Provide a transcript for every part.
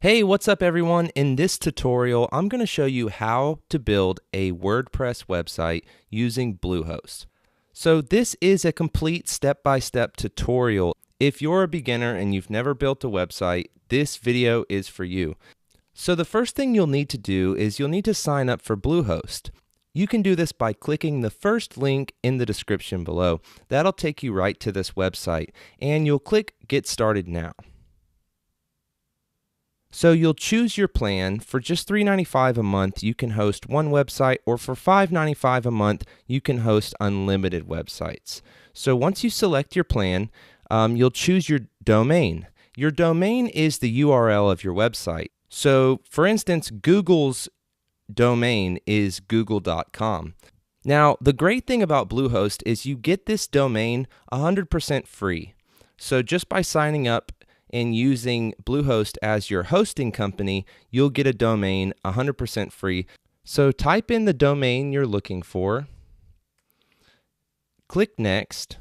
Hey, what's up everyone? In this tutorial, I'm going to show you how to build a WordPress website using Bluehost. So this is a complete step-by-step tutorial. If you're a beginner and you've never built a website, this video is for you. So the first thing you'll need to do is you'll need to sign up for Bluehost. You can do this by clicking the first link in the description below. That'll take you right to this website, and you'll click Get Started Now. So you'll choose your plan. For just $3.95 a month, you can host one website, or for $5.95 a month, you can host unlimited websites. So once you select your plan, you'll choose your domain. Your domain is the URL of your website. So for instance, Google's domain is google.com. Now, the great thing about Bluehost is you get this domain 100% free. So just by signing up and using Bluehost as your hosting company, you'll get a domain 100% free. So type in the domain you're looking for, click Next,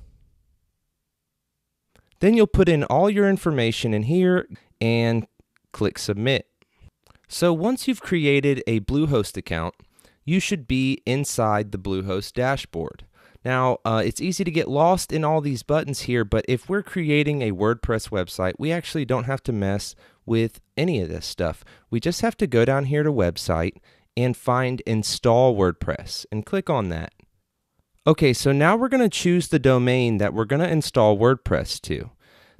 then you'll put in all your information in here and click Submit. So once you've created a Bluehost account, you should be inside the Bluehost dashboard. Now, it's easy to get lost in all these buttons here, but if we're creating a WordPress website, we actually don't have to mess with any of this stuff. We just have to go down here to Website and find Install WordPress and click on that. Okay, so now we're going to choose the domain that we're going to install WordPress to.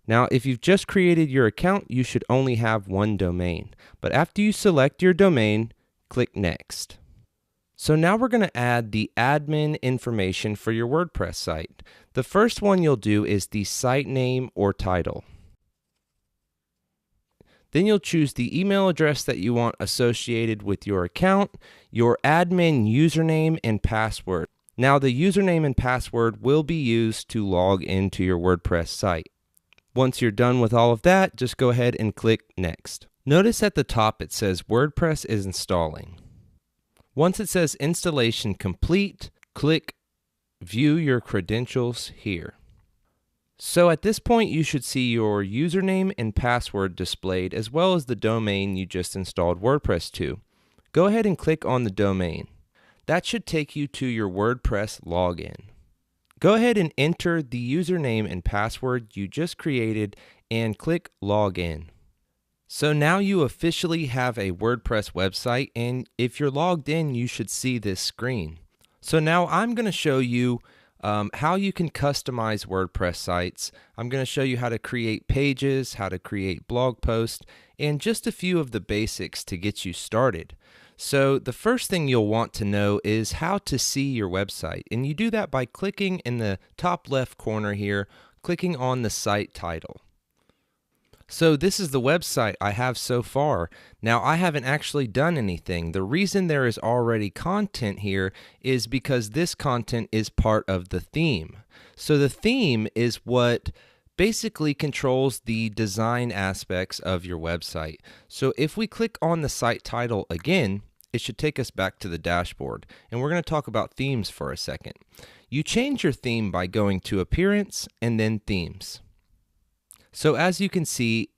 Now, if you've just created your account, you should only have one domain. But after you select your domain, click Next. So now we're going to add the admin information for your WordPress site. The first one you'll do is the site name or title. Then you'll choose the email address that you want associated with your account, your admin username and password. Now the username and password will be used to log into your WordPress site. Once you're done with all of that, just go ahead and click Next. Notice at the top it says WordPress is installing. Once it says installation complete, click View Your Credentials here. So at this point, you should see your username and password displayed, as well as the domain you just installed WordPress to. Go ahead and click on the domain. That should take you to your WordPress login. Go ahead and enter the username and password you just created and click Login. So now you officially have a WordPress website, and if you're logged in, you should see this screen. So now I'm going to show you how you can customize WordPress sites. I'm going to show you how to create pages, how to create blog posts, and just a few of the basics to get you started. So the first thing you'll want to know is how to see your website, and you do that by clicking in the top left corner here, clicking on the site title. So this is the website I have so far. Now I haven't actually done anything. The reason there is already content here is because this content is part of the theme. So the theme is what basically controls the design aspects of your website. So if we click on the site title again, it should take us back to the dashboard. And we're going to talk about themes for a second. You change your theme by going to Appearance and then Themes. So as you can see,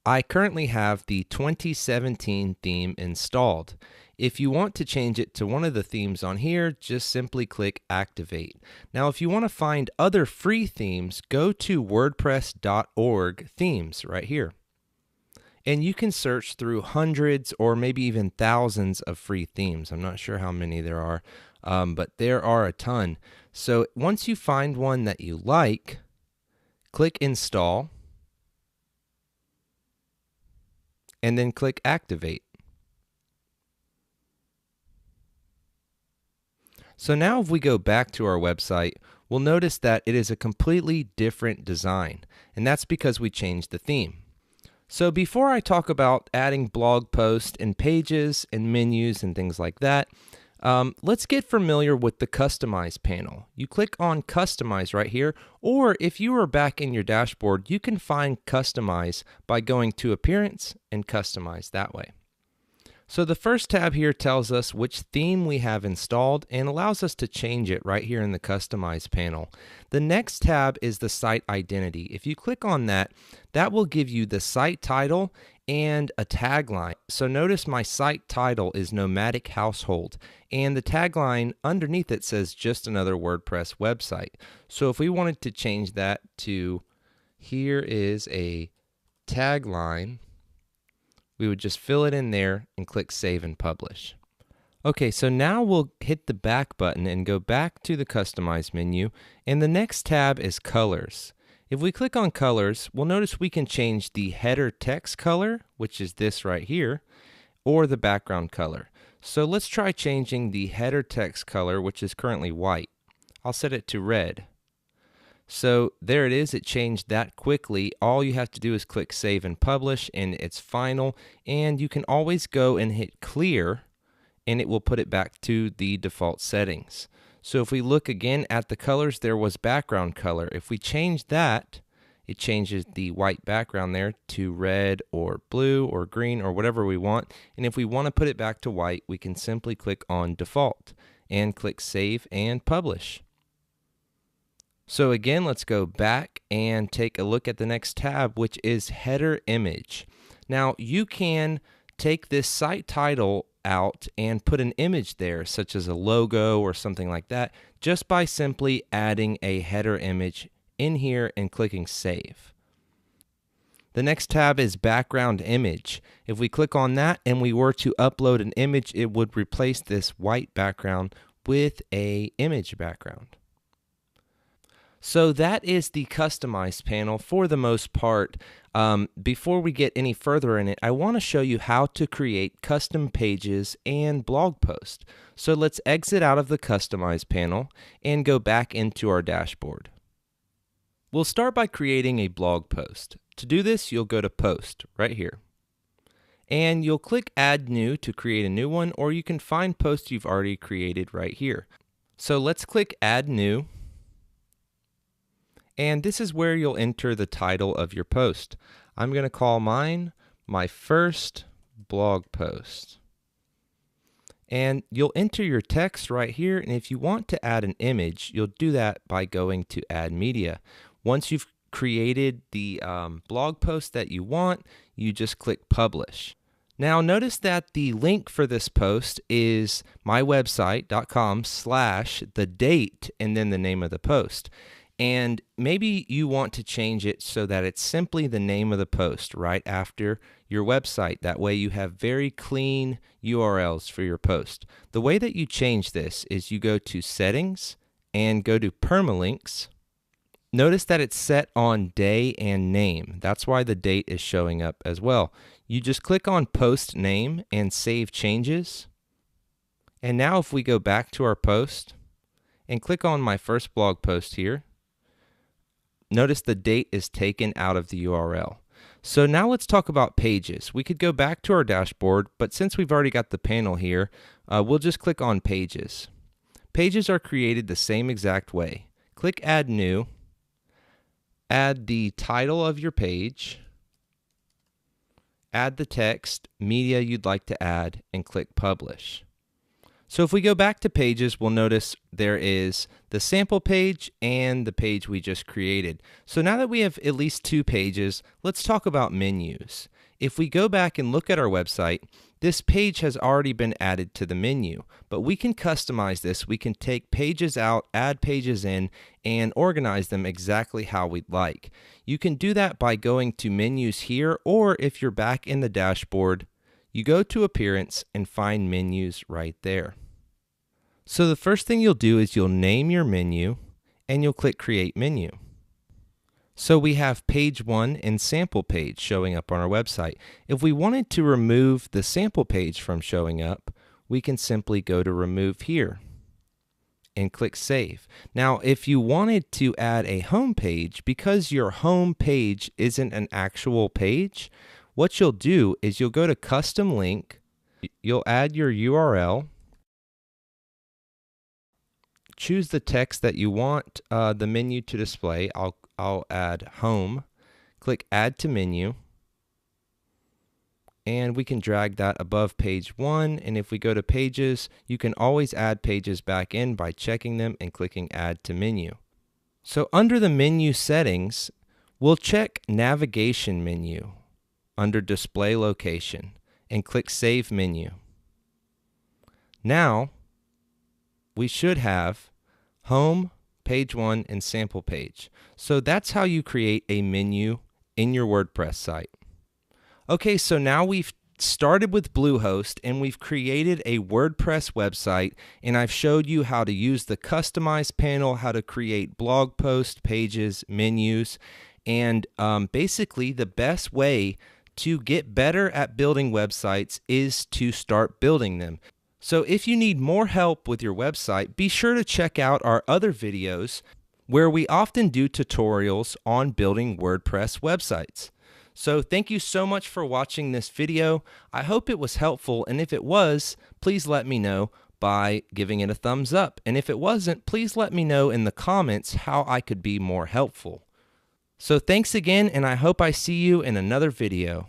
I currently have the 2017 theme installed. If you want to change it to one of the themes on here, just simply click Activate. Now, if you want to find other free themes, go to wordpress.org themes right here. And you can search through hundreds or maybe even thousands of free themes. I'm not sure how many there are, but there are a ton. So once you find one that you like, click Install, and then click Activate. So now if we go back to our website, we'll notice that it is a completely different design, and that's because we changed the theme. So before I talk about adding blog posts and pages and menus and things like that, let's get familiar with the Customize panel. You click on Customize right here, or if you are back in your dashboard, you can find Customize by going to Appearance and Customize that way. So the first tab here tells us which theme we have installed and allows us to change it right here in the Customize panel. The next tab is the site identity. If you click on that, that will give you the site title and a tagline. So notice my site title is Nomadic Household, and the tagline underneath it says just another WordPress website. So if we wanted to change that to here is a tagline, we would just fill it in there and click Save and Publish. Okay, so now we'll hit the back button and go back to the Customize menu, and the next tab is Colors. If we click on Colors, we'll notice we can change the header text color, which is this right here, or the background color. So let's try changing the header text color, which is currently white. I'll set it to red. So there it is, it changed that quickly. All you have to do is click Save and Publish, and it's final, and you can always go and hit Clear, and it will put it back to the default settings. So if we look again at the colors, there was background color. If we change that, it changes the white background there to red or blue or green or whatever we want. And if we want to put it back to white, we can simply click on Default and click Save and Publish. So again, let's go back and take a look at the next tab, which is Header Image. Now you can take this site title out and put an image there, such as a logo or something like that, just by simply adding a header image in here and clicking Save. The next tab is Background Image. If we click on that and we were to upload an image, it would replace this white background with an image background. So that is the Customize panel for the most part. Before we get any further in it, I want to show you how to create custom pages and blog posts. So let's exit out of the Customize panel and go back into our dashboard. We'll start by creating a blog post. To do this, you'll go to Post right here. And you'll click Add New to create a new one, or you can find posts you've already created right here. So let's click Add New. And this is where you'll enter the title of your post. I'm going to call mine My First Blog Post. And you'll enter your text right here, and if you want to add an image, you'll do that by going to Add Media. Once you've created the blog post that you want, you just click Publish. Now notice that the link for this post is mywebsite.com/the date and then the name of the post. And maybe you want to change it so that it's simply the name of the post right after your website. That way you have very clean URLs for your post. The way that you change this is you go to Settings and go to Permalinks. Notice that it's set on day and name. That's why the date is showing up as well. You just click on Post Name and Save Changes. And now if we go back to our post and click on My First Blog Post here, notice the date is taken out of the URL. So now let's talk about pages. We could go back to our dashboard, but since we've already got the panel here, we'll just click on Pages. Pages are created the same exact way. Click Add New, add the title of your page, add the text, media you'd like to add, and click Publish. So if we go back to Pages, we'll notice there is the sample page and the page we just created. So now that we have at least two pages, let's talk about menus. If we go back and look at our website, this page has already been added to the menu, but we can customize this. We can take pages out, add pages in, and organize them exactly how we'd like. You can do that by going to Menus here, or if you're back in the dashboard, you go to Appearance and find Menus right there. So the first thing you'll do is you'll name your menu and you'll click Create Menu. So we have Page 1 and Sample Page showing up on our website. If we wanted to remove the sample page from showing up, we can simply go to Remove here and click Save. Now, if you wanted to add a home page, because your home page isn't an actual page, what you'll do is you'll go to Custom Link, you'll add your URL, choose the text that you want the menu to display. I'll add Home, click Add to Menu, and we can drag that above page 1, and if we go to Pages, you can always add pages back in by checking them and clicking Add to Menu. So under the menu settings, we'll check Navigation Menu. under Display Location and click Save Menu. Now, we should have Home, Page 1, and Sample Page. So that's how you create a menu in your WordPress site. Okay, so now we've started with Bluehost and we've created a WordPress website, and I've showed you how to use the Customize panel, how to create blog posts, pages, menus, and basically the best way to get better at building websites is to start building them. So if you need more help with your website, be sure to check out our other videos where we often do tutorials on building WordPress websites. So thank you so much for watching this video. I hope it was helpful, and if it was, please let me know by giving it a thumbs up. And if it wasn't, please let me know in the comments how I could be more helpful. So thanks again, and I hope I see you in another video.